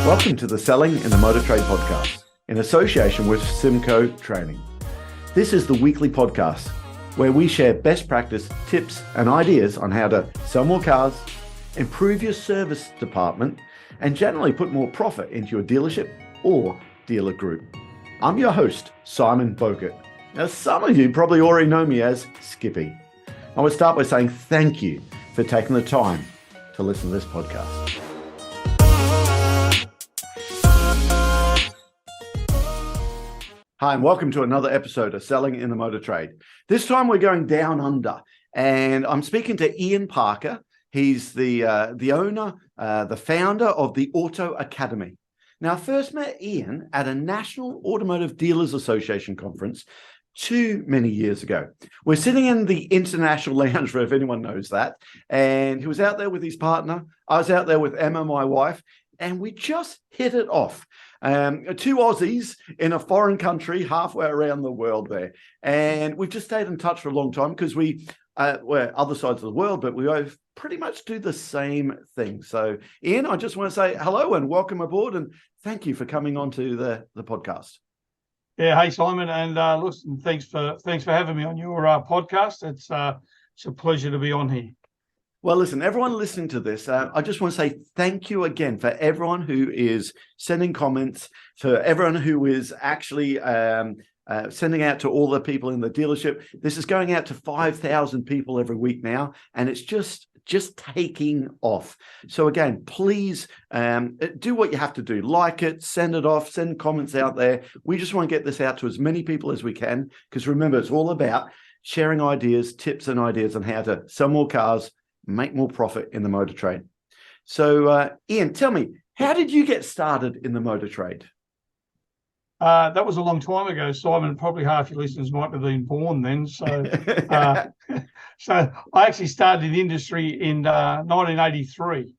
Welcome to the Selling in the Motor Trade podcast, in association with Simco Training. This is the weekly podcast where we share best practice, tips and ideas on how to sell more cars, improve your service department, and generally put more profit into your dealership or dealer group. I'm your host, Simon Bowkett. Now, some of you probably already know me as Skippy. I would start by saying thank you for taking the time to listen to this podcast. Hi, and welcome to another episode of Selling in the Motor Trade. This time we're going down under, and I'm speaking to Ian Parker. He's the owner, the founder of the Auto Academy. Now, I first met Ian at a National Automotive Dealers Association conference too many years ago. We're sitting in the International Lounge, if anyone knows that, and he was out there with his partner. I was out there with Emma, my wife, and we just hit it off. Two Aussies in a foreign country halfway around the world there. And we've just stayed in touch for a long time because we're other sides of the world, but we both pretty much do the same thing. So, Ian, I just want to say hello and welcome aboard, and thank you for coming on to the podcast. Yeah, hey Simon, and listen, thanks for having me on your podcast. It's a pleasure to be on here. Well, listen, everyone listening to this, I just want to say thank you again for everyone who is sending comments, for everyone who is actually sending out to all the people in the dealership. This is going out to 5,000 people every week now, and it's just taking off. So again, please do what you have to do. Like it, send it off, send comments out there. We just want to get this out to as many people as we can, because remember, it's all about sharing ideas, tips and ideas on how to sell more cars, make more profit in the motor trade. So, Ian, tell me, how did you get started in the motor trade? That was a long time ago, Simon. Probably half your listeners might have been born then. So, so I actually started in the industry in 1983,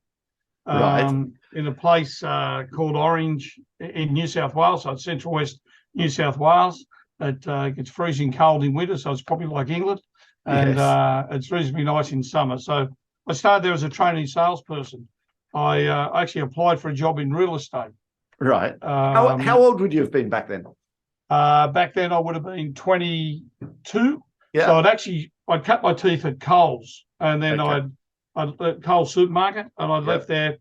Right. in a place called Orange in New South Wales, so it's central west New South Wales. It gets freezing cold in winter, so it's probably like England, and Yes. it's reasonably nice in summer. So I started there as a trainee salesperson. I actually applied for a job in real estate. Right. How old would you have been back then? Back then I would have been 22. Yeah. So I'd cut my teeth at Coles, and then Okay. I'd at Coles supermarket, and I left there,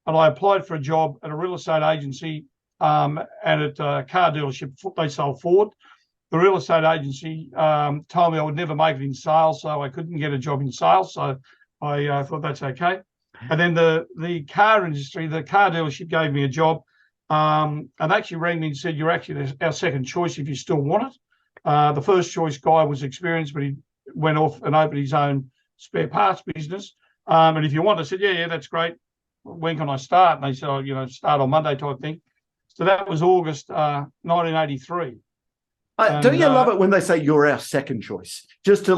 and I applied for a job at a real estate agency, and at a car dealership. They sold Ford. The real estate agency told me I would never make it in sales, so I couldn't get a job in sales. So I thought that's okay. And then the car industry, the car dealership gave me a job, and they actually rang me and said, "You're actually our second choice if you still want it." The first choice guy was experienced, but he went off and opened his own spare parts business. And if you want, I said, yeah, that's great. When can I start? And they said, oh, start on Monday type thing. So that was August 1983. Don't you love it when they say you're our second choice, just to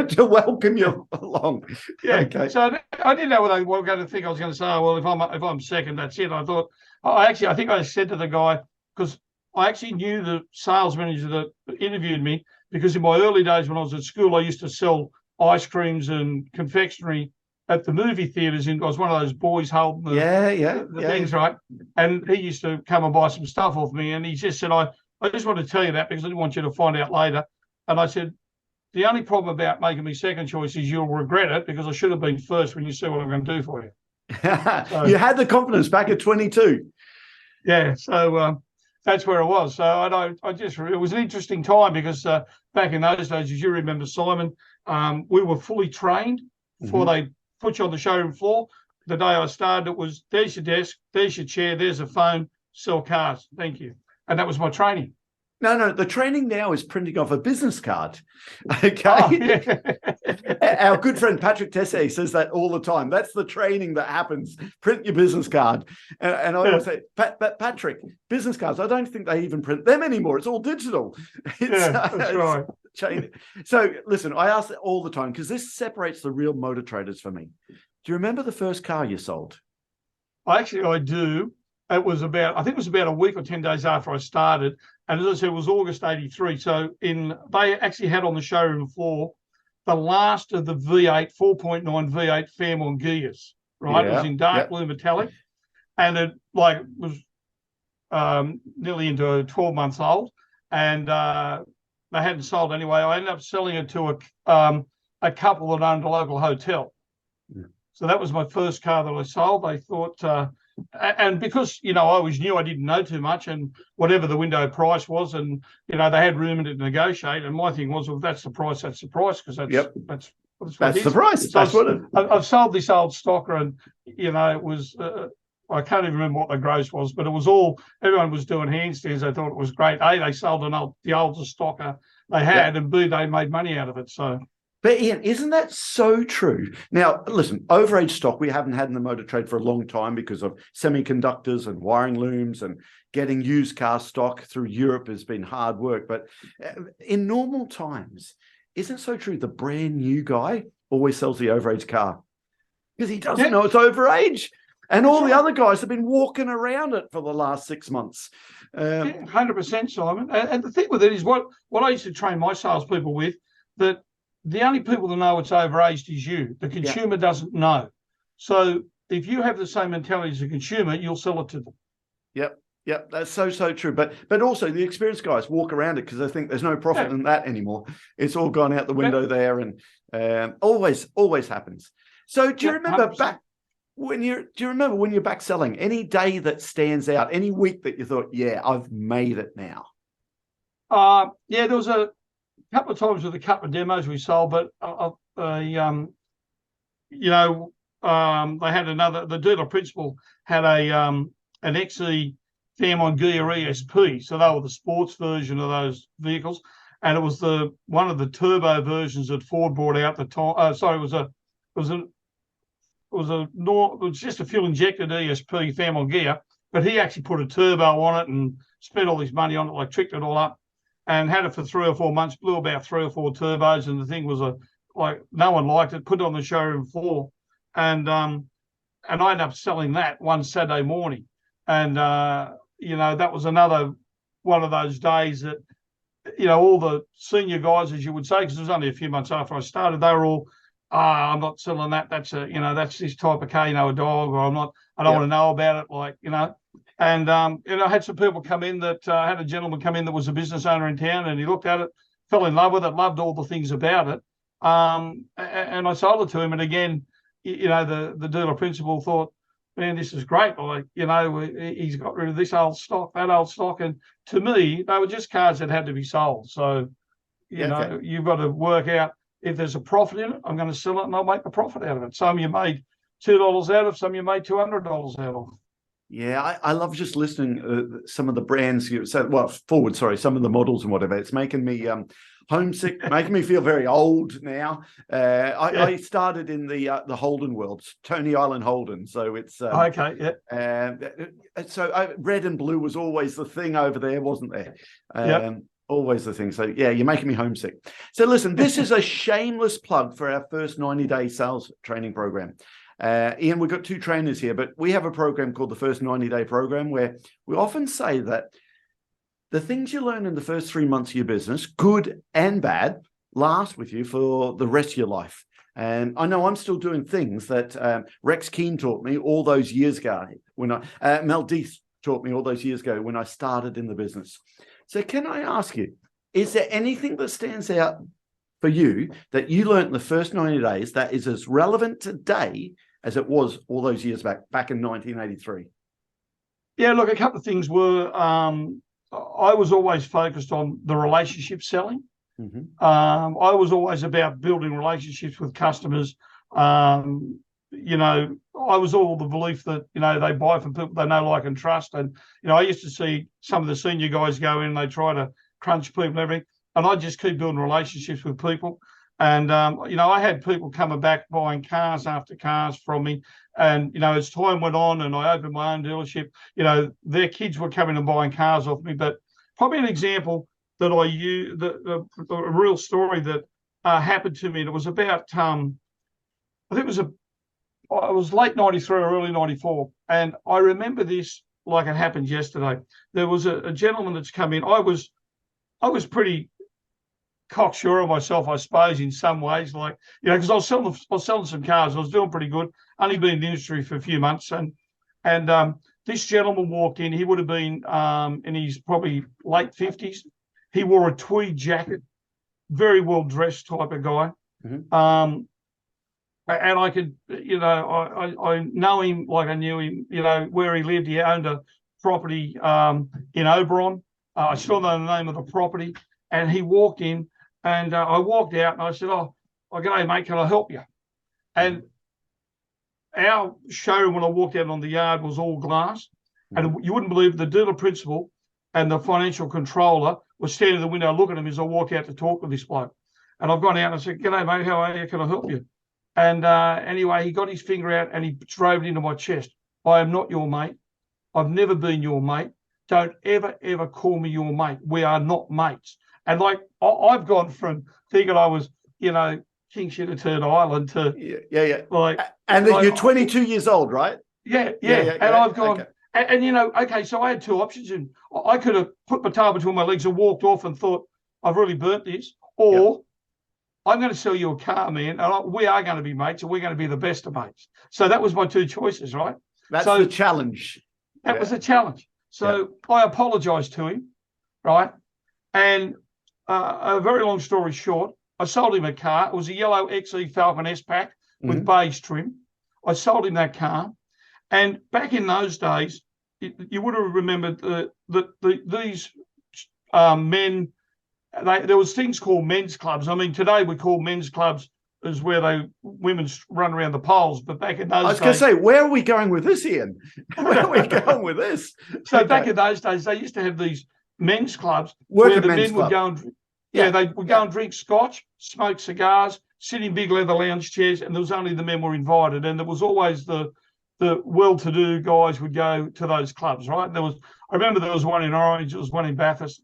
to welcome you along? Yeah. Okay. So I didn't know what they were going to think. I was going to say, oh, well, if I'm second, that's it. I thought, I think I said to the guy, because I actually knew the sales manager that interviewed me, because in my early days when I was at school, I used to sell ice creams and confectionery at the movie theatres. I was one of those boys holding the things, right? And he used to come and buy some stuff off me, and he just said, I just want to tell you that because I didn't want you to find out later. And I said, the only problem about making me second choice is you'll regret it, because I should have been first when you see what I'm going to do for you. So, you had the confidence back at 22. Yeah, so that's where it was. So it was an interesting time, because back in those days, as you remember, Simon, we were fully trained before they put you on the showroom floor. The day I started, it was, there's your desk, there's your chair, there's a phone, sell cars. Thank you. And that was my training. No, the training now is printing off a business card. Okay. Oh, yeah. Our good friend Patrick Tessay says that all the time. That's the training that happens. Print your business card. And I always say, Patrick, business cards, I don't think they even print them anymore. It's all digital. That's right. So listen, I ask that all the time because this separates the real motor traders for me. Do you remember the first car you sold? I do. I think it was about a week or 10 days after I started. And as I said, it was August 83. So they actually had on the showroom floor the last of the V8, 4.9 V8 Fairmont Gears, right? It was in dark blue metallic. and it like was nearly into 12 months old, and they hadn't sold anyway. I ended up selling it to a couple that owned a local hotel. Yeah. So that was my first car that I sold. They thought, and because, I always knew I didn't know too much, and whatever the window price was, and, they had room to negotiate. And my thing was, well, that's the price, because that's the price. So I've sold this old stocker, and, it was, I can't even remember what the gross was, but it was everyone was doing handstands. They thought it was great. A, they sold the oldest stocker they had, and B, they made money out of it. So. But Ian, isn't that so true? Now, listen, overage stock we haven't had in the motor trade for a long time because of semiconductors and wiring looms, and getting used car stock through Europe has been hard work. But in normal times, isn't it so true? The brand new guy always sells the overage car because he doesn't know it's overage. And all the other guys have been walking around it for the last 6 months. 100%, Simon. And the thing with it is what I used to train my salespeople with, that the only people that know it's overaged is you. The consumer doesn't know. So if you have the same mentality as a consumer, you'll sell it to them. Yep, that's so true. But also the experienced guys walk around it because they think there's no profit in that anymore. It's all gone out the window there, and always happens. So do you remember 100%. do you remember when you're back selling, any day that stands out, any week that you thought, I've made it now? There was a couple of times with a couple of demos we sold, but they had the dealer principal had an XE Fairmont Gear ESP, so they were the sports version of those vehicles, and it was one of the turbo versions that Ford brought out the time. It was just a fuel injected ESP Fairmont Gear, but he actually put a turbo on it and spent all his money on it, like tricked it all up, and had it for 3 or 4 months, blew about 3 or 4 turbos, and the thing was no one liked it, put it on the showroom floor, and I ended up selling that one Saturday morning. And that was another one of those days that, all the senior guys, as you would say, because it was only a few months after I started, they were all, I'm not selling that. That's that's this type of car, a dog, or I don't want to know about it, And I had some people come in that had a gentleman come in that was a business owner in town, and he looked at it, fell in love with it, loved all the things about it. And I sold it to him. And again, the dealer principal thought, man, this is great. He's got rid of this old stock, that old stock. And to me, they were just cars that had to be sold. So, you've got to work out, if there's a profit in it, I'm going to sell it and I'll make a profit out of it. Some you made $2 out of, some you made $200 out of. Yeah, I love just listening some of the brands you said. Well, some of the models and whatever. It's making me homesick, making me feel very old now. I started in the Holden world, Tony Island Holden. So it's okay, yeah. So red and blue was always the thing over there, wasn't there? Always the thing. So you're making me homesick. So listen, this is a shameless plug for our first 90-day sales training program. Ian, we've got 2 trainers here, but we have a program called the First 90-Day Program, where we often say that the things you learn in the first 3 months of your business, good and bad, last with you for the rest of your life. And I know I'm still doing things that Rex Keane taught me all those years ago when Mel Deeth taught me all those years ago when I started in the business. So can I ask you, is there anything that stands out for you that you learned in the first 90 days that is as relevant today as it was all those years back in 1983? Yeah, look, a couple of things were, I was always focused on the relationship selling. Mm-hmm. I was always about building relationships with customers. I was all the belief that, they buy from people they know, like, and trust. And, I used to see some of the senior guys go in and they try to crunch people and everything. And I just keep building relationships with people. And, I had people coming back buying cars after cars from me. And, as time went on and I opened my own dealership, their kids were coming and buying cars off me. But probably an example that I use, a real story that happened to me, and it was about, I think it was late 93 or early 94. And I remember this like it happened yesterday. There was a gentleman that's come in. I was pretty cocksure of myself, I suppose, in some ways, because I was selling some cars. I was doing pretty good, only been in the industry for a few months. And And this gentleman walked in. He would have been in his probably late 50s. He wore a tweed jacket, very well dressed type of guy. Mm-hmm. And I could, I know him like I knew him, where he lived. He owned a property in Oberon. I still know the name of the property. And he walked in, and I walked out, and I said, "Oh, g'day, mate, can I help you?" And our showroom, when I walked out on the yard, was all glass. And you wouldn't believe the dealer principal and the financial controller were standing in the window looking at him as I walked out to talk to this bloke. And I've gone out and I said, "G'day, mate, how are you? Can I help you?" And anyway, he got his finger out and he drove it into my chest. "I am not your mate. I've never been your mate. Don't ever, ever call me your mate. We are not mates." And like, I've gone from thinking I was, King Shit of Turd Island to like, and then you're 22 years old, right? Yeah. And I've gone, okay. So I had two options, and I could have put my tail between my legs and walked off and thought, "I've really burnt this," or "I'm going to sell you a car, man, and we are going to be mates, and we're going to be the best of mates." So that was my two choices, right? That's the challenge. That was a challenge. So I apologized to him, right? And a very long story short, I sold him a car. It was a yellow XE Falcon S-Pack with beige trim. I sold him that car. And back in those days, you would have remembered that these men, there was things called men's clubs. I mean, today we call men's clubs is where women run around the poles. But back in those days... I was going to say, where are we going with this, Ian? Where are we going with this? So back in those days, they used to have these men's clubs where the men would go and... they would go and drink scotch, smoke cigars, sit in big leather lounge chairs, and there was only the men were invited. And there was always the well-to-do guys would go to those clubs, right? I remember there was one in Orange, there was one in Bathurst.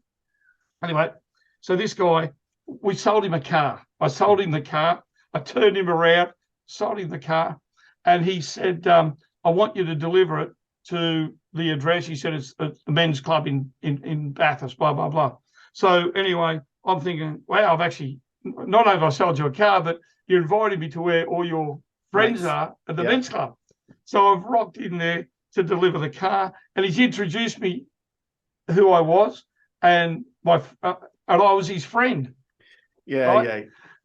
Anyway, so this guy, we sold him a car. I sold him the car. I turned him around, sold him the car, and he said, "I want you to deliver it to the address." He said, "It's the men's club in Bathurst, blah, blah, blah." So anyway, I'm thinking, wow, I've actually, not only have I sold you a car, but you invited me to where all your friends are at the men's club. So I've rocked in there to deliver the car, and he's introduced me who I was, and I was his friend.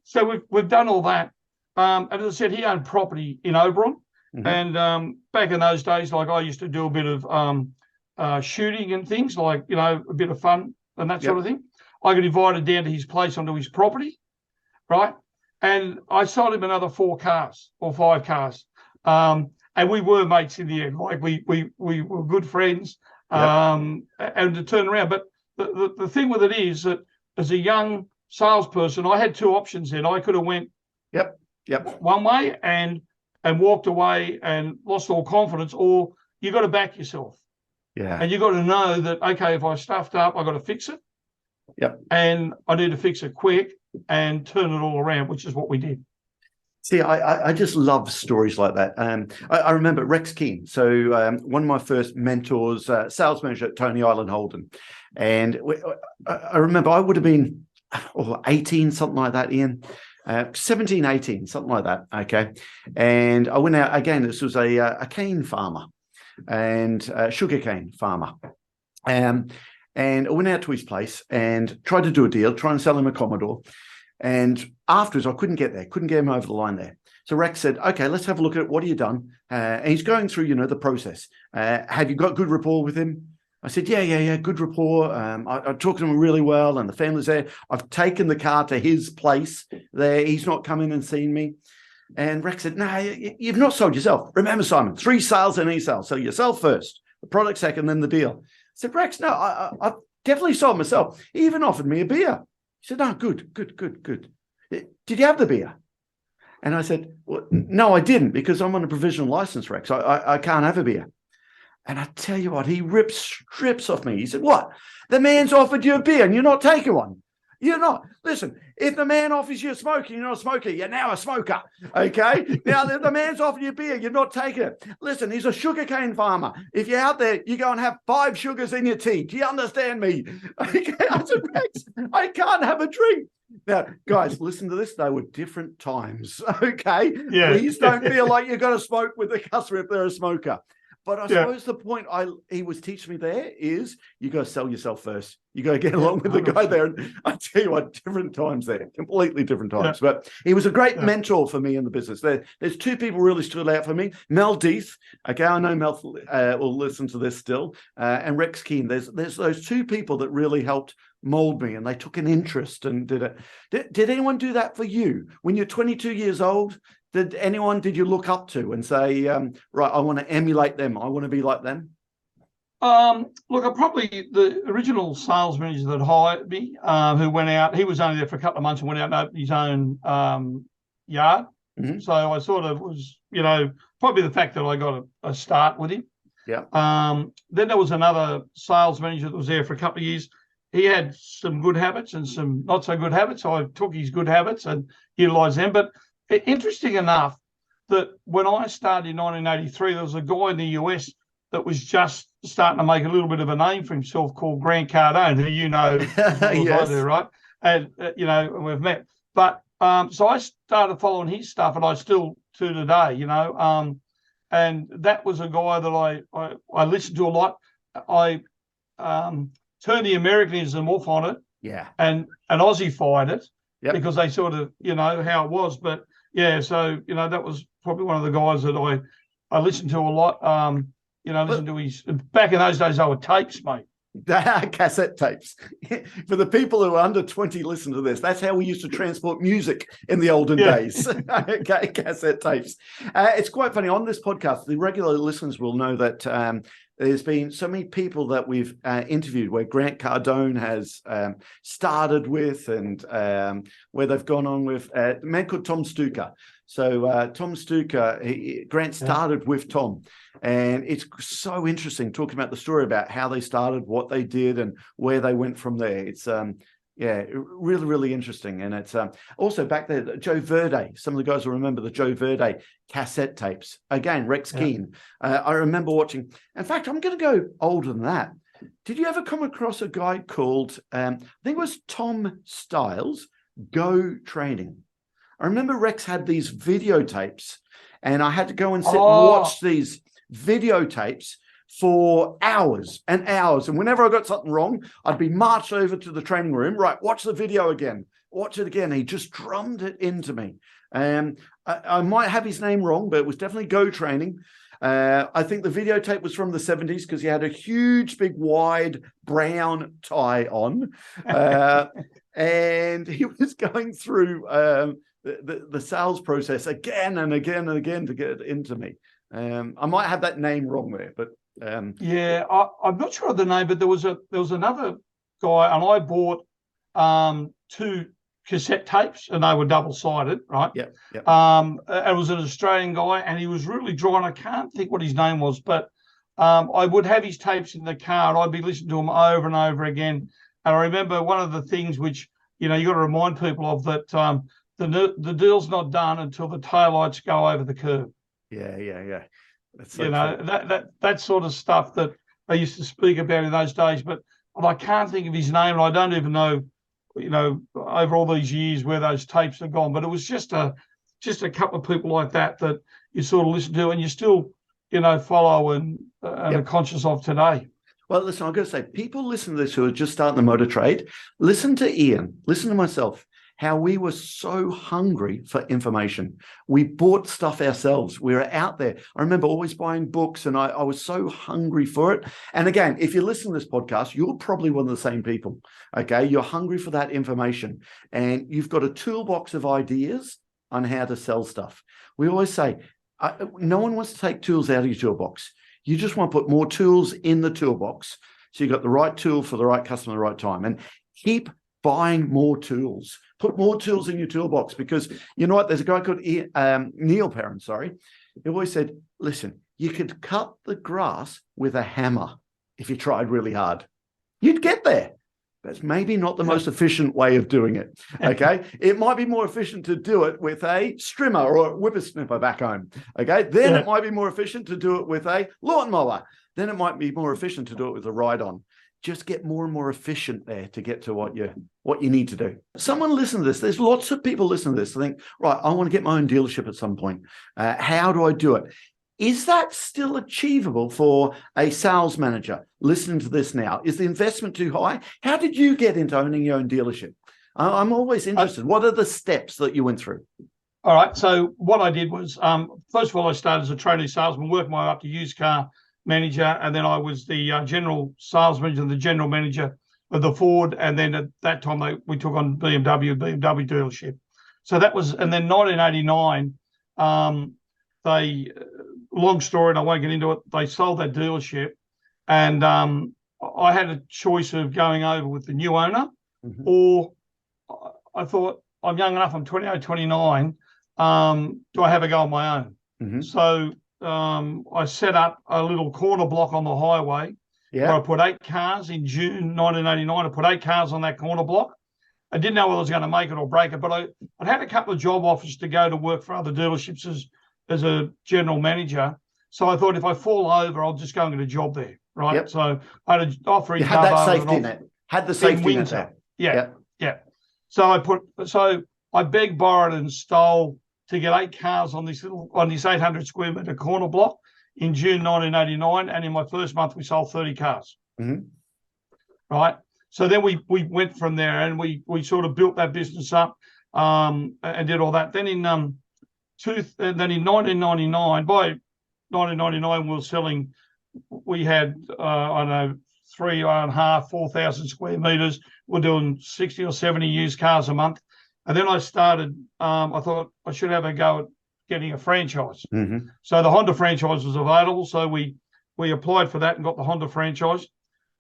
So we've done all that. And as I said, he owned property in Oberon. And back in those days, like I used to do a bit of shooting and things, like, a bit of fun and that sort of thing. I got invited down to his place onto his property, right? And I sold him another 4 cars or 5 cars. And we were mates in the end. Like we were good friends. And to turn around. But the thing with it is that as a young salesperson, I had 2 options then. I could have went one way and walked away and lost all confidence, or you got to back yourself. And you got to know that, okay, if I stuffed up, I got to fix it. And I need to fix it quick and turn it all around, which is what we did. See, I just love stories like that. I remember Rex King. So one of my first mentors, sales manager at Tony Island Holden. And I remember I would have been 18, something like that, Ian. 17, 18, something like that. Okay. And I went out again. This was a cane farmer and sugar cane farmer. And I went out to his place and tried to do a deal, trying to sell him a Commodore. And afterwards, I couldn't get him over the line there. So Rex said, "Okay, let's have a look at it. What have you done?" And he's going through, the process. Have you got good rapport with him? I said, yeah, good rapport. I talked to him really well, and the family's there. I've taken the car to his place there. He's not come in and seen me. And Rex said, "No, you've not sold yourself. Remember, Simon, 3 sales and e-sales. Sell yourself first, the product second, then the deal." I said, "Rex, no, I've definitely sold myself." He even offered me a beer. He said, "No, good. Did you have the beer?" And I said, "Well, no, I didn't, because I'm on a provisional license, Rex. I can't have a beer." And I tell you what, he ripped strips off me. He said, "What? The man's offered you a beer and you're not taking one? You're not. Listen, if the man offers you a smoker, you're not a smoker. You're now a smoker. Okay? Now, if the man's offering you a beer, you're not taking it. Listen, he's a sugarcane farmer. If you're out there, you go and have 5 sugars in your tea. Do you understand me?" Okay? I said, "Rex, I can't have a drink." Now, guys, listen to this. They were different times. Okay? Please don't feel like you've got to smoke with the customer if they're a smoker. But I Yeah. suppose the point he was teaching me there is you got to sell yourself first. You got to get along with the guy there. And I tell you what, different times there, completely different times. Yeah. But he was a great mentor for me in the business. There's two people really stood out for me. Mel Deeth, okay, I know Mel will listen to this still, and Rex Keane. There's those two people that really helped mold me, and they took an interest and did it. Did anyone do that for you when you're 22 years old? Did you look up to and say, right, I want to emulate them, I want to be like them? Look, I probably the original sales manager that hired me, who went out, he was only there for a couple of months and went out and opened his own yard. Mm-hmm. So I sort of was, probably the fact that I got a start with him. Yeah. Then there was another sales manager that was there for a couple of years. He had some good habits and some not so good habits. So I took his good habits and utilised them. But interesting enough that when I started in 1983, there was a guy in the US that was just starting to make a little bit of a name for himself called Grant Cardone, who yes. I do, right? And, we've met. But so I started following his stuff, and I still to today, and that was a guy that I listened to a lot. I turned the Americanism off on it, and Aussified it, because they sort of, how it was. But yeah, so that was probably one of the guys that I listened to a lot. Listen to his. Back in those days, they were tapes, mate. Cassette tapes. For the people who are under 20 listen to this, that's how we used to transport music in the olden days. Okay, cassette tapes. It's quite funny. On this podcast, the regular listeners will know that there's been so many people that we've interviewed where Grant Cardone has started with, and where they've gone on with a man called Tom Stuker. So Tom Stuker, Grant started with Tom. And it's so interesting talking about the story about how they started, what they did, and where they went from there. It's really, really interesting. And it's also back there, Joe Verde. Some of the guys will remember the Joe Verde cassette tapes. Again, Rex Keane. I remember watching. In fact, I'm going to go older than that. Did you ever come across a guy called, I think it was Tom Styles, Go Training? I remember Rex had these videotapes, and I had to go and sit and watch these videotapes for hours and hours. And whenever I got something wrong, I'd be marched over to the training room. Right, watch the video again. Watch it again. He just drummed it into me. I might have his name wrong, but it was definitely Go Training. I think the videotape was from the 70s because he had a huge, big, wide brown tie on. And he was going through the sales process again and again and again to get it into me. I might have that name wrong there, but I'm not sure of the name. But there was another guy, and I bought 2 cassette tapes, and they were double-sided, right? Yeah. It was an Australian guy, and he was really dry. And I can't think what his name was, but I would have his tapes in the car, and I'd be listening to them over and over again. And I remember one of the things which you got to remind people of that the deal's not done until the taillights go over the curb. Yeah. That's so that sort of stuff that I used to speak about in those days, but I can't think of his name, and I don't even know, over all these years where those tapes have gone. But it was just a couple of people like that you sort of listen to, and you still, follow and are conscious of today. Well, listen, I've got to say, people listen to this who are just starting the motor trade. Listen to Ian. Listen to myself. How we were so hungry for information. We bought stuff ourselves. We were out there. I remember always buying books, and I was so hungry for it. And again, if you listen to this podcast, you're probably one of the same people, okay? You're hungry for that information, and you've got a toolbox of ideas on how to sell stuff. We always say, no one wants to take tools out of your toolbox. You just want to put more tools in the toolbox, so you've got the right tool for the right customer at the right time. And keep buying more tools. Put more tools in your toolbox, because you know what? There's a guy called Neil Perrin, He always said, listen, you could cut the grass with a hammer if you tried really hard. You'd get there. That's maybe not the most efficient way of doing it, okay? It might be more efficient to do it with a strimmer or a whippersnapper back home, okay? Then it might be more efficient to do it with a lawnmower. Then it might be more efficient to do it with a ride-on. Just get more and more efficient there to get to what you need to do. Someone listen to this. There's lots of people listening to this. I think, right, I want to get my own dealership at some point. How do I do it? Is that still achievable for a sales manager listening to this now? Is the investment too high? How did you get into owning your own dealership? I'm always interested. What are the steps that you went through? All right. So what I did was, first of all, I started as a trainee salesman, worked my way up to used car manager, and then I was the general sales manager and the general manager of the Ford. And then at that time, we took on BMW dealership. So that was, and then 1989, long story, and I won't get into it, they sold that dealership, and I had a choice of going over with the new owner, or I thought, I'm young enough, I'm 28, 29, do I have a go on my own? So I set up a little corner block on the highway where I put 8 cars in June 1989. I put 8 cars on that corner block. I didn't know whether I was going to make it or break it, but I'd had a couple of job offers to go to work for other dealerships as a general manager. So I thought, if I fall over, I'll just go and get a job there, right? Yep. So I had an offer in had that safety net. Had the safety net there. Yeah. So I begged, borrowed, and stole to get 8 cars on this 800 square metre corner block in June 1989, and in my first month we sold 30 cars. Right. So then we went from there, and we sort of built that business up and did all that. Then in 1999, by 1999, we were selling. We had I don't know, 3.5, 4,000 square meters. We're doing 60 or 70 used cars a month. And then I started. I thought I should have a go at getting a franchise. So the Honda franchise was available. So we applied for that and got the Honda franchise.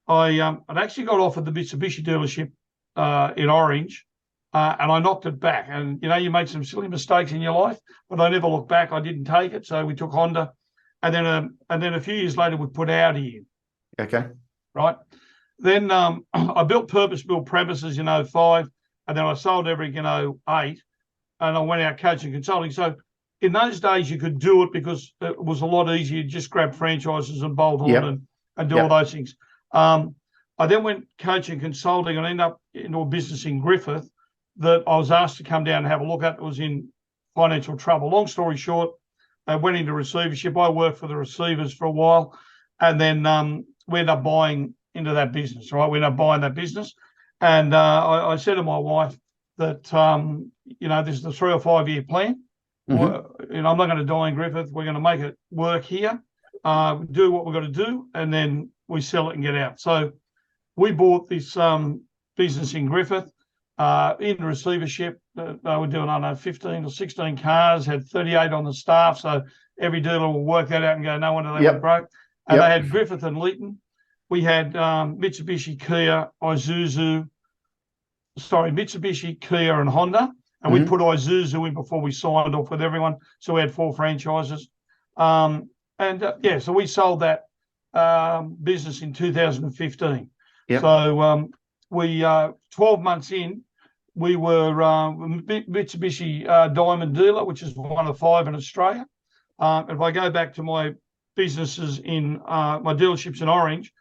I'd actually got offered the Mitsubishi dealership in Orange, and I knocked it back. And you made some silly mistakes in your life, but I never looked back. I didn't take it, so we took Honda, and then a few years later we put Audi in. Okay. Right. Then I built purpose-built premises in 2005, and then I sold everything in 2008, and I went out coaching consulting. So in those days you could do it because it was a lot easier. You just grab franchises and bolt on and do all those things. I then went coaching consulting and ended up into a business in Griffith that I was asked to come down and have a look at. It was in financial trouble. Long story short, I went into receivership. I worked for the receivers for a while, and then we ended up buying into that business. Right, we ended up buying that business, and I said to my wife that this is the 3 or 5 year plan. I'm not going to die in Griffith. We're going to make it work here. Do what we've got to do, and then we sell it and get out. So we bought this business in Griffith in receivership. They were doing, I don't know, 15 or 16 cars, had 38 on the staff. So every dealer will work that out and go, no wonder they went broke. And they had Griffith and Leeton. We had Mitsubishi, Kia and Honda. And we put Isuzu in before we signed off with everyone. So we had 4 franchises. So we sold that business in 2015. So we 12 months in, we were Mitsubishi Diamond dealer, which is one of 5 in Australia. If I go back to my businesses in my dealerships in Orange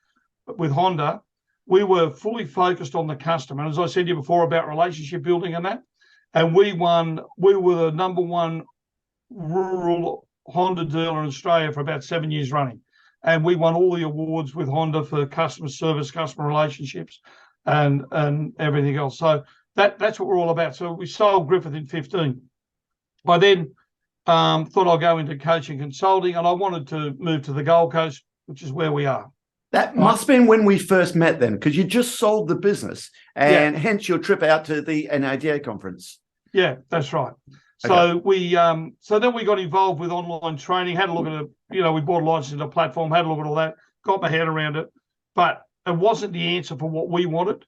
with Honda, we were fully focused on the customer. And as I said to you before about relationship building and that, and we were the number 1 rural Honda dealer in Australia for about 7 years running. And we won all the awards with Honda for customer service, customer relationships, and everything else. So that's what we're all about. So we sold Griffith in 15. I then thought I'll go into coaching consulting, and I wanted to move to the Gold Coast, which is where we are. That must have been when we first met then, because you just sold the business, and hence your trip out to the NADA conference. Yeah, that's right. So so then we got involved with online training, had a look at we bought a license in a platform, had a look at all that, got my head around it, but it wasn't the answer for what we wanted.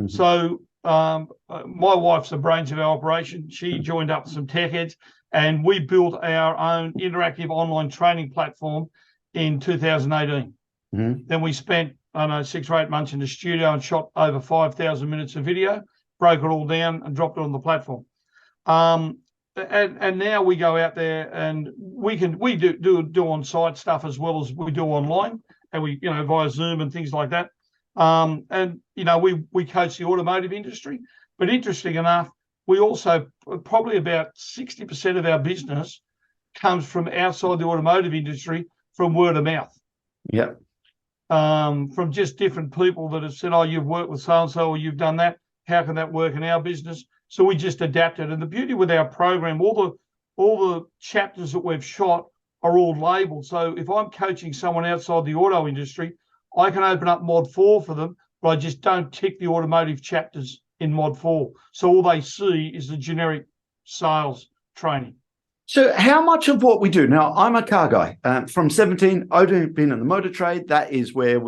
So my wife's the brains of our operation. She joined up with some tech heads, and we built our own interactive online training platform in 2018. Then we spent, 6 or 8 months in the studio and shot over 5,000 minutes of video, broke it all down and dropped it on the platform. And now we go out there and we do on-site stuff as well as we do online, and we via Zoom and things like that. We coach the automotive industry, but interesting enough, we also probably about 60% of our business comes from outside the automotive industry, from word of mouth. Yeah. From just different people that have said, oh, you've worked with so-and-so, or you've done that. How can that work in our business? So we just adapted. And the beauty with our program, all the chapters that we've shot are all labelled. So if I'm coaching someone outside the auto industry, I can open up Mod 4 for them, but I just don't tick the automotive chapters in Mod 4. So all they see is the generic sales training. So how much of what we do now, I'm a car guy from 17, I've been in the motor trade. That is where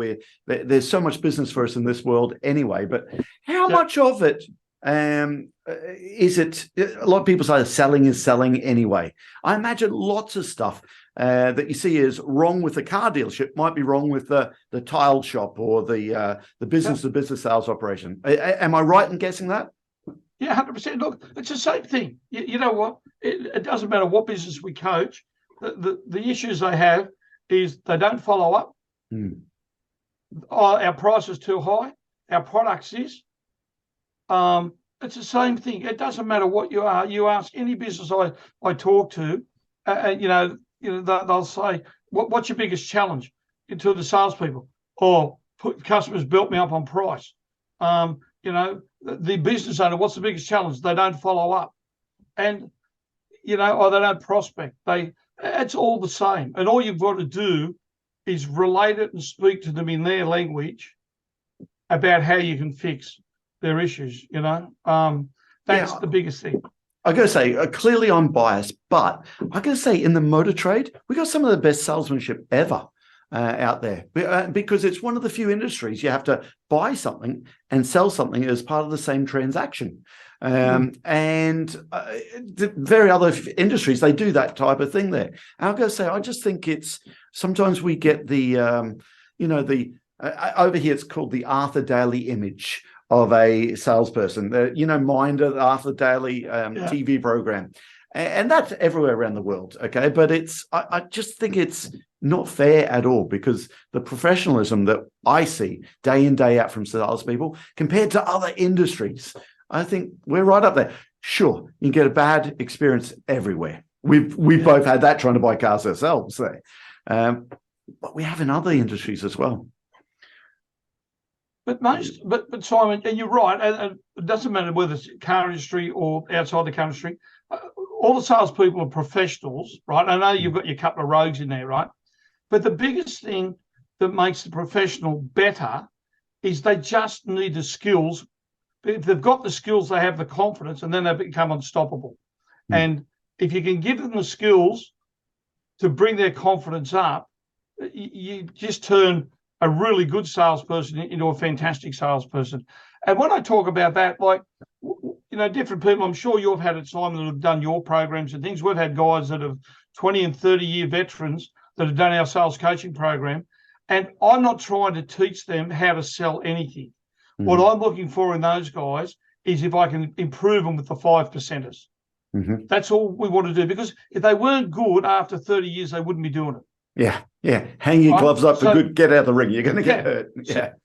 there's so much business for us in this world anyway, but how much of it is it? A lot of people say selling is selling anyway. I imagine lots of stuff that you see is wrong with the car dealership might be wrong with the tile shop or the business to business sales operation. Am I right in guessing that? Yeah, 100%. Look, it's the same thing. You know what? It doesn't matter what business we coach. The issues they have is they don't follow up. Our price is too high. Our products is. It's the same thing. It doesn't matter what you are. You ask any business I talk to, they'll say, "What's your biggest challenge?" To the salespeople, or customers built me up on price. The business owner, what's the biggest challenge? They don't follow up, and or they don't prospect. It's all the same, and all you've got to do is relate it and speak to them in their language about how you can fix their issues. That's the biggest thing. I got to say, clearly I'm biased, but I got to say, in the motor trade, we got some of the best salesmanship ever out there, because it's one of the few industries you have to buy something and sell something as part of the same transaction. And the very other industries, they do that type of thing there. And I'll go say, I just think it's sometimes we get the, over here it's called the Arthur Daly image of a salesperson. Minder, the Arthur Daly TV program. And that's everywhere around the world, okay? But I just think it's not fair at all, because the professionalism that I see day in, day out from salespeople compared to other industries, I think we're right up there. Sure, you get a bad experience everywhere. We've both had that trying to buy cars ourselves, but we have in other industries as well. But Simon, and you're right, and it doesn't matter whether it's car industry or outside the car industry. All the salespeople are professionals, right? I know you've got your couple of rogues in there, right? But the biggest thing that makes the professional better is they just need the skills. If they've got the skills, they have the confidence, and then they become unstoppable. And if you can give them the skills to bring their confidence up, you just turn a really good salesperson into a fantastic salesperson. And when I talk about that, different people, I'm sure you've had it, Simon, that have done your programs and things. We've had guys that have 20 and 30-year veterans that have done our sales coaching program. And I'm not trying to teach them how to sell anything. What I'm looking for in those guys is if I can improve them with the 5%ers. That's all we want to do, because if they weren't good after 30 years, they wouldn't be doing it. Yeah. Hang your gloves up for good. Get out of the ring. You're going to get hurt.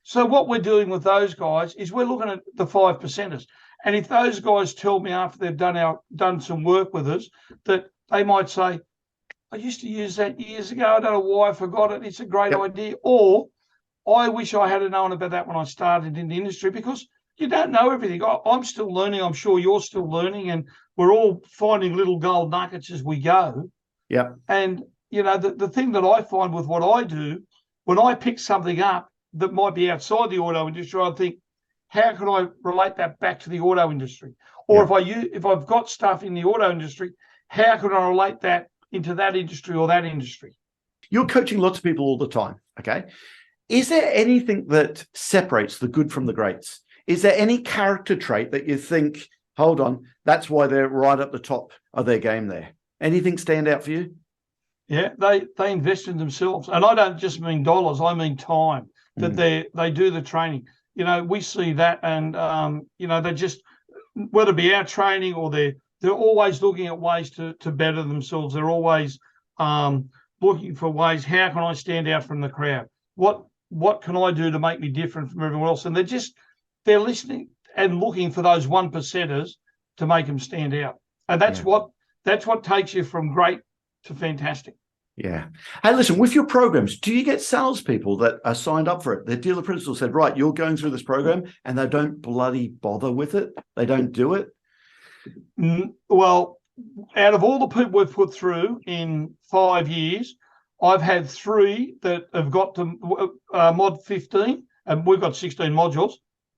So what we're doing with those guys is we're looking at the 5%ers. And if those guys tell me after they've done some work with us that they might say, I used to use that years ago, I don't know why I forgot it, it's a great idea. Or I wish I had known about that when I started in the industry, because you don't know everything. I'm still learning. I'm sure you're still learning, and we're all finding little gold nuggets as we go. And the thing that I find with what I do, when I pick something up that might be outside the auto industry, I think, how can I relate that back to the auto industry? Or if I've got stuff in the auto industry, how can I relate that into that industry or that industry? You're coaching lots of people all the time, okay? Is there anything that separates the good from the greats? Is there any character trait that you think, hold on, that's why they're right at the top of their game there? Anything stand out for you? Yeah, they invest in themselves. And I don't just mean dollars, I mean time, that they do the training. We see that, and, they just, whether it be our training or they're always looking at ways to better themselves. They're always looking for ways, how can I stand out from the crowd? What can I do to make me different from everyone else? And they're listening and looking for those 1%ers to make them stand out. And that's what takes you from great to fantastic. Yeah. Hey, listen, with your programs, do you get salespeople that are signed up for it? The dealer principal said, right, you're going through this program, and they don't bloody bother with it. They don't do it. Well, out of all the people we've put through in 5 years, I've had 3 that have got to mod 15, and we've got 16 modules,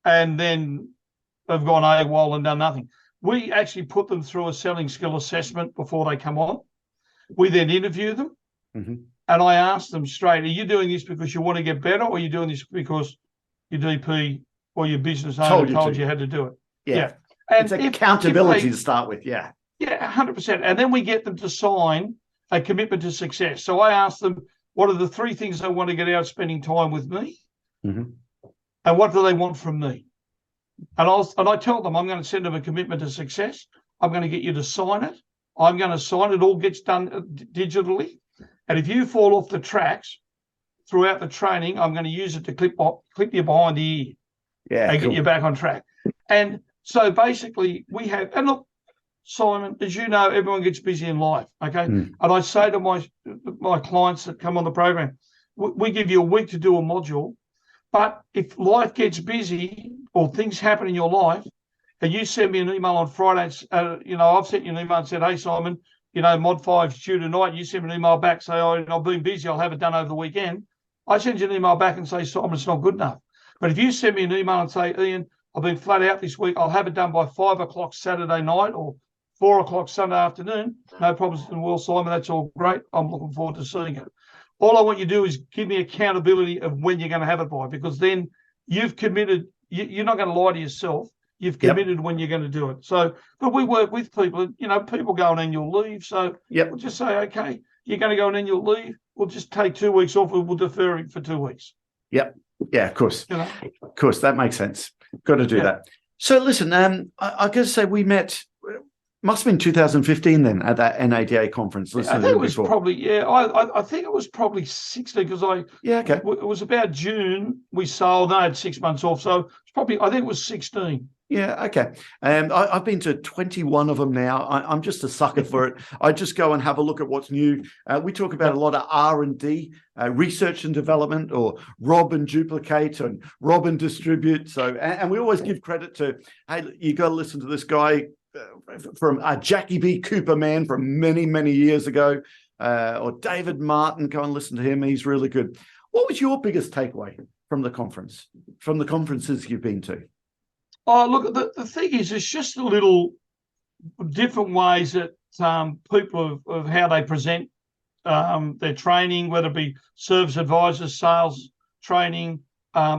and then have gone AWOL and done nothing. We actually put them through a selling skill assessment before they come on. We then interview them. Mm-hmm. And I asked them straight, are you doing this because you want to get better, or are you doing this because your DP or your business owner told you how to do it? Yeah. And it's accountability to start with. Yeah. Yeah, 100%. And then we get them to sign a commitment to success. So I asked them, what are the 3 things they want to get out of spending time with me? Mm-hmm. And what do they want from me? And I tell them, I'm going to send them a commitment to success. I'm going to get you to sign it. I'm going to sign it. All gets done digitally. And if you fall off the tracks throughout the training, I'm going to use it to clip you behind the ear. Yeah, and cool. Get you back on track. And so basically we have, and look, Simon, as you know, everyone gets busy in life, okay? And I say to my clients that come on the program, we give you a week to do a module, but if life gets busy or things happen in your life, and you send me an email on Friday, I've sent you an email and said, hey, Simon, mod 5's due tonight. You send me an email back, say, oh, I've been busy, I'll have it done over the weekend. I send you an email back and say, Simon, it's not good enough. But if you send me an email and say, Ian, I've been flat out this week, I'll have it done by 5 o'clock Saturday night or 4 o'clock Sunday afternoon, no problems in the world, Simon, that's all great. I'm looking forward to seeing it. All I want you to do is give me accountability of when you're going to have it by, because then you've committed, you're not going to lie to yourself. You've committed when you're going to do it. So, but we work with people, people go on annual leave. So we'll just say, okay, you're going to go on annual leave. We'll just take 2 weeks off and we'll defer it for 2 weeks. Yep. Yeah, of course. Of course, that makes sense. Got to do that. So listen, I got to say we met, must have been 2015 then at that NADA conference. I think it was probably, I think it was probably 16 because it was about June we sold. I had 6 months off. So it's probably, I think it was 16. Yeah, okay. I've been to 21 of them now. I'm just a sucker for it. I just go and have a look at what's new. We talk about a lot of R&D, research and development, or rob and duplicate and rob and distribute. So, and we always give credit to, hey, you got to listen to this guy from Jackie B. Cooper, man, from many, many years ago, or David Martin. Go and listen to him. He's really good. What was your biggest takeaway from the conference, from the conferences you've been to? Oh, look, the thing is, it's just a little different ways that people of how they present their training, whether it be service advisors, sales training,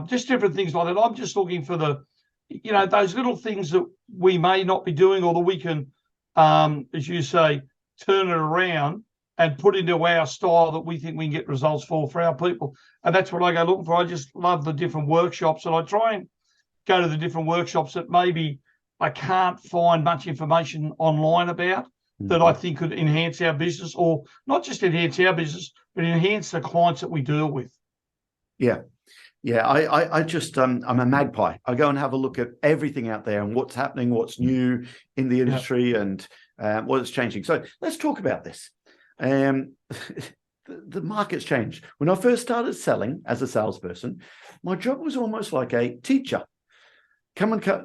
just different things like that. I'm just looking for those little things that we may not be doing, or that we can, as you say, turn it around and put into our style that we think we can get results for our people. And that's what I go looking for. I just love the different workshops, and I try and go to the different workshops that maybe I can't find much information online about that I think could enhance our business, or not just enhance our business, but enhance the clients that we deal with. Yeah. Yeah, I just, I'm a magpie. I go and have a look at everything out there and what's happening, what's new in the industry, and what is changing. So let's talk about this. The market's changed. When I first started selling as a salesperson, my job was almost like a teacher.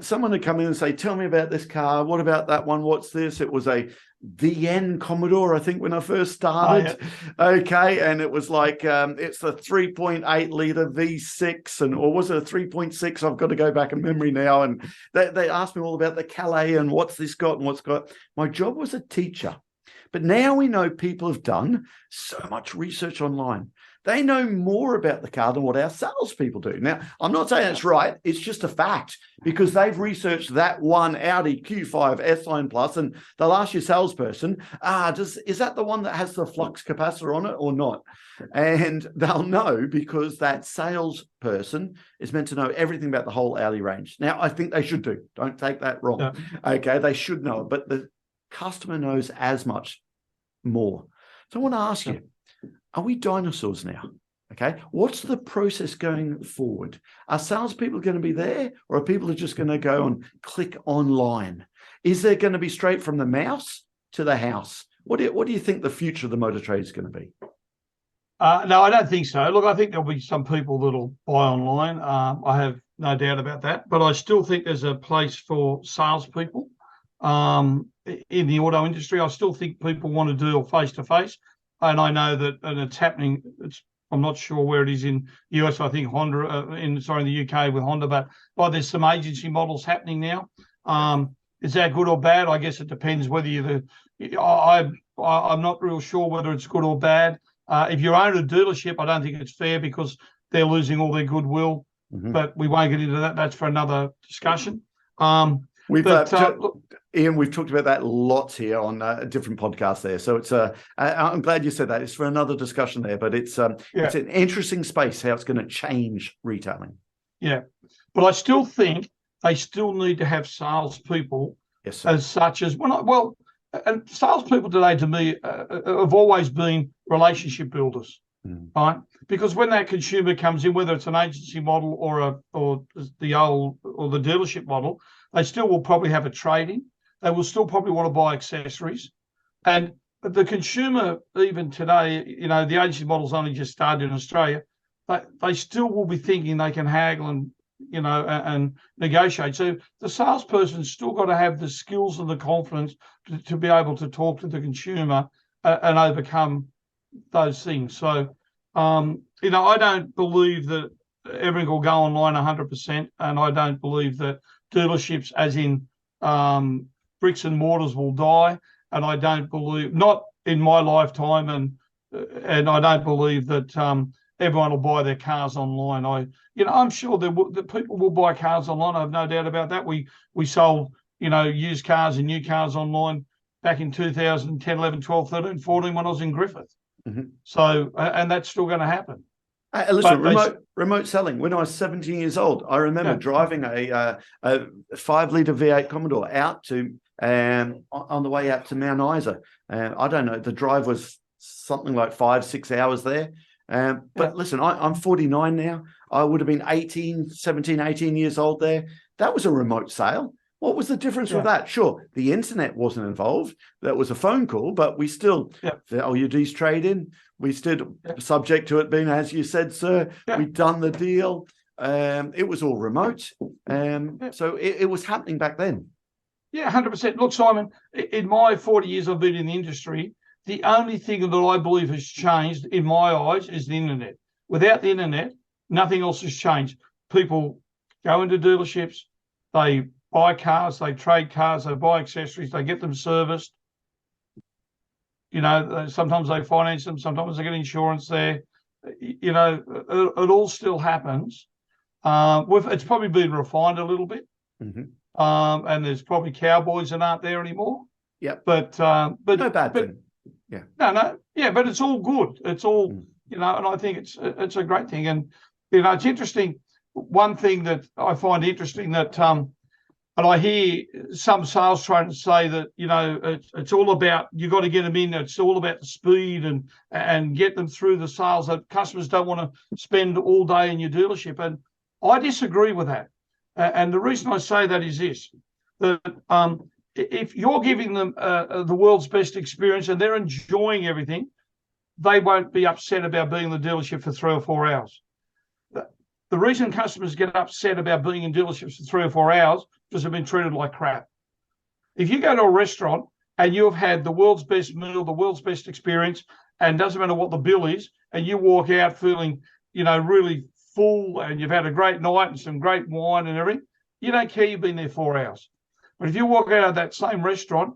Someone would come in and say, tell me about this car. What about that one? What's this? It was a VN Commodore, I think, when I first started. Oh, yeah. Okay. And it was like, it's the 3.8 litre V6, or was it a 3.6? I've got to go back in memory now. And they asked me all about the Calais and what's this got and what's got. My job was a teacher. But now we know people have done so much research online. They know more about the car than what our salespeople do. Now, I'm not saying it's right. It's just a fact, because they've researched that one Audi Q5 S-Line Plus, and they'll ask your salesperson, is that the one that has the flux capacitor on it or not? And they'll know, because that salesperson is meant to know everything about the whole Audi range. Now, I think they should do. Don't take that wrong. Yeah. Okay, they should know, but the customer knows as much more. So I want to ask you, are we dinosaurs now? Okay. What's the process going forward? Are salespeople going to be there, or are people just going to go and click online? Is there going to be straight from the mouse to the house? What do you think the future of the motor trade is going to be? No, I don't think so. Look, I think there'll be some people that'll buy online. I have no doubt about that. But I still think there's a place for salespeople in the auto industry. I still think people want to deal face to face, and I know that, and it's happening. I'm not sure where it is in the US. I think Honda, in the UK with Honda, but there's some agency models happening now. Is that good or bad? I guess it depends whether I'm not real sure whether it's good or bad. If you own a dealership, I don't think it's fair because they're losing all their goodwill. Mm-hmm. But we won't get into that. That's for another discussion. Ian, we've talked about that lots here on different podcasts there. So it's I'm glad you said that. It's for another discussion there, but it's an interesting space how it's going to change retailing. Yeah, but I still think they still need to have salespeople as such as and salespeople today, to me, have always been relationship builders, right? Because when that consumer comes in, whether it's an agency model or the dealership model, they still will probably have a trade-in. They will still probably want to buy accessories, and the consumer, even today, the agency model's only just started in Australia, but they still will be thinking they can haggle and negotiate. So the salesperson's still got to have the skills and the confidence to be able to talk to the consumer and overcome those things. So, I don't believe that everything will go online 100%, and I don't believe that dealerships, as in bricks and mortars, will die. And I don't believe, not in my lifetime, and I don't believe that everyone will buy their cars online. I'm sure that people will buy cars online. I have no doubt about that. We sold, used cars and new cars online back in 2010, 11, 12, 13, 14 when I was in Griffith. Mm-hmm. So, and that's still going to happen. Listen, remote selling. When I was 17 years old, I remember driving a 5-litre V8 Commodore out to on the way out to Mount Isa. I don't know. The drive was something like 5-6 hours there. But listen, I'm 49 now. I would have been 17, 18 years old there. That was a remote sale. What was the difference with that? Sure, the internet wasn't involved. That was a phone call, but we still, the LUD's trade-in, we stood subject to it being, as you said, sir, we'd done the deal. It was all remote. So it was happening back then. Yeah, 100%. Look, Simon, in my 40 years I've been in the industry, the only thing that I believe has changed in my eyes is the internet. Without the internet, nothing else has changed. People go into dealerships, they buy cars, they trade cars, they buy accessories, they get them serviced. Sometimes they finance them, sometimes they get insurance there. It all still happens. It's probably been refined a little bit. Mm-hmm. And there's probably cowboys that aren't there anymore. Yeah. But no bad thing. Yeah. No. Yeah, but it's all good. It's all, and I think it's a great thing. And, it's interesting. One thing that I find interesting that, and I hear some sales trainers say that, it's all about, you got to get them in. It's all about the speed and get them through the sales, that customers don't want to spend all day in your dealership. And I disagree with that. And the reason I say that is this, that if you're giving them the world's best experience and they're enjoying everything, they won't be upset about being in the dealership for 3 or 4 hours. The reason customers get upset about being in dealerships for 3 or 4 hours is because they've been treated like crap. If you go to a restaurant and you've had the world's best meal, the world's best experience, and doesn't matter what the bill is, and you walk out feeling, really full and you've had a great night and some great wine and everything, you don't care you've been there 4 hours. But if you walk out of that same restaurant,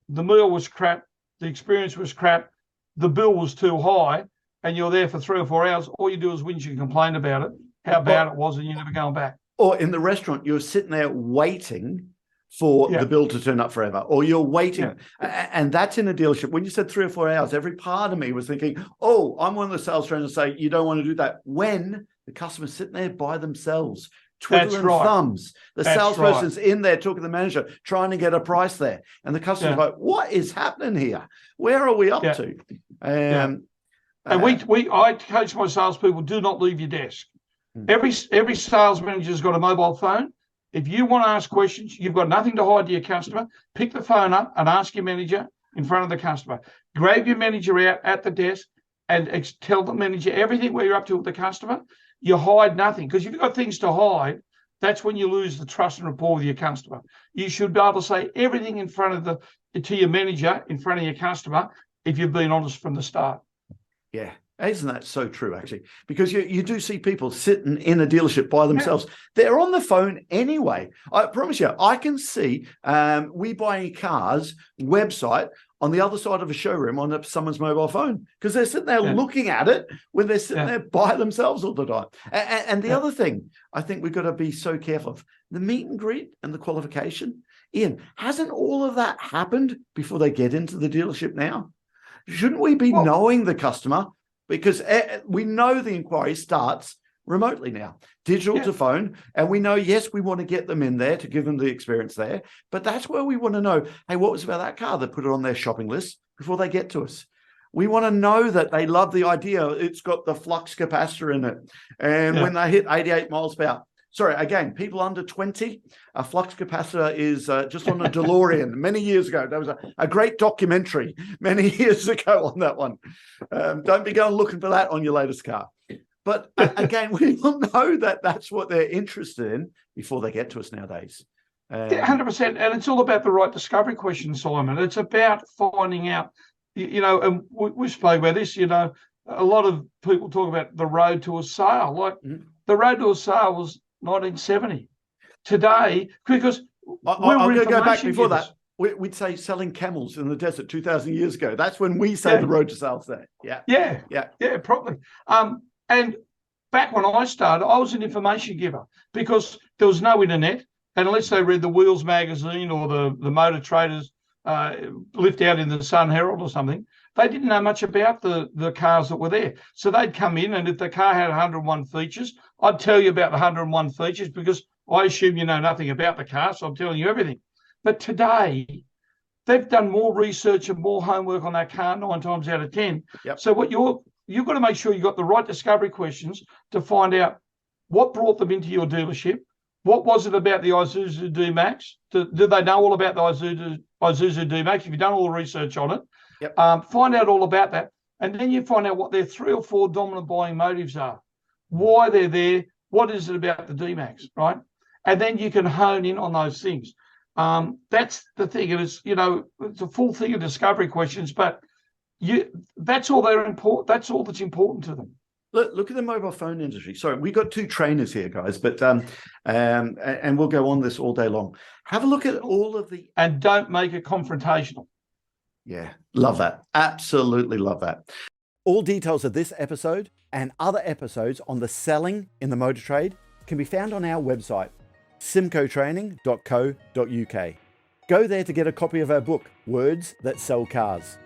the meal was crap, the experience was crap, the bill was too high, and you're there for 3 or 4 hours, all you do is whinge and complain about it, how bad it was, and you're never going back. Or in the restaurant, you're sitting there waiting for the bill to turn up forever, or you're waiting. Yeah. And that's in a dealership. When you said 3 or 4 hours, every part of me was thinking, I'm one of the sales trainers say, you don't want to do that. When the customer's sitting there by themselves, twiddling thumbs. The salesperson's in there talking to the manager, trying to get a price there. And the customer's like, what is happening here? Where are we up to? And I coach my salespeople, do not leave your desk. Every sales manager's got a mobile phone. If you want to ask questions, you've got nothing to hide to your customer, pick the phone up and ask your manager in front of the customer. Grab your manager out at the desk and tell the manager everything where you're up to with the customer. You hide nothing, because if you've got things to hide, that's when you lose the trust and rapport with your customer. You should be able to say everything in front of to your manager, in front of your customer, if you've been honest from the start. Yeah. Isn't that so true, actually? Because you do see people sitting in a dealership by themselves. Yeah. They're on the phone anyway. I promise you, I can see We Buy Cars website on the other side of a showroom on someone's mobile phone, because they're sitting there looking at it when they're sitting there by themselves all the time. And the other thing I think we've got to be so careful of, the meet and greet and the qualification. Ian, hasn't all of that happened before they get into the dealership now? Shouldn't we be knowing the customer? Because we know the inquiry starts remotely now, digital to phone. And we know, yes, we want to get them in there to give them the experience there. But that's where we want to know, hey, what was about that car that put it on their shopping list before they get to us? We want to know that they love the idea. It's got the flux capacitor in it. And when they hit 88 miles per hour, sorry, again, people under 20, a flux capacitor is just on a DeLorean many years ago. There was a great documentary many years ago on that one. Don't be going looking for that on your latest car. But again, we will know that that's what they're interested in before they get to us nowadays. 100%. And it's all about the right discovery question, Simon. It's about finding out, and we spoke about this, a lot of people talk about the road to a sale. Like the road to a sale was 1970. Today, because I'm going to go back before that. We'd say selling camels in the desert 2,000 years ago. That's when we say the road to sales there. Yeah, probably. And back when I started, I was an information giver, because there was no internet, and unless they read the Wheels magazine or the Motor Traders lift out in the Sun Herald or something, they didn't know much about the cars that were there. So they'd come in, and if the car had 101 features, I'd tell you about the 101 features, because I assume you know nothing about the car, so I'm telling you everything. But today, they've done more research and more homework on that car 9 times out of 10. Yep. So what you've got to make sure you've got the right discovery questions to find out what brought them into your dealership. What was it about the Isuzu D-Max? Did they know all about the Isuzu D-Max? If you've done all the research on it, find out all about that. And then you find out what their 3 or 4 dominant buying motives are, why they're there, what is it about the D-Max, right? And then you can hone in on those things. That's the thing. It's a full thing of discovery questions, but that's all important. That's all that's important to them. Look at the mobile phone industry. Sorry, we've got 2 trainers here, guys, but and we'll go on this all day long. Have a look at all of the... And don't make it confrontational. Yeah, love that. Absolutely love that. All details of this episode and other episodes on the selling in the motor trade can be found on our website, simcotraining.co.uk. Go there to get a copy of our book, Words That Sell Cars.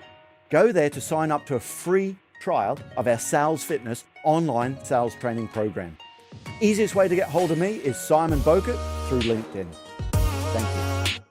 Go there to sign up to a free trial of our Sales Fitness online sales training program. Easiest way to get hold of me is Simon Bowkett through LinkedIn. Thank you.